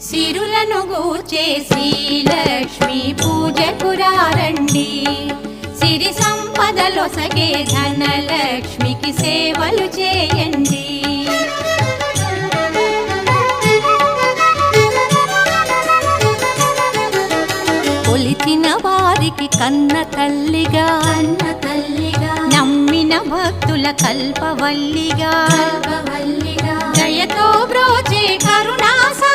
సిరులను గూర్చే శ్రీలక్ష్మి పూజకురారండి. సిరి సంపదలొసగే ధనలక్ష్మికి సేవలు చేయండి. కొలిచిన వారికి కన్న తల్లిగా నమ్మిన భక్తుల కల్పవల్లిగా దయతో బ్రోచే కరుణాసా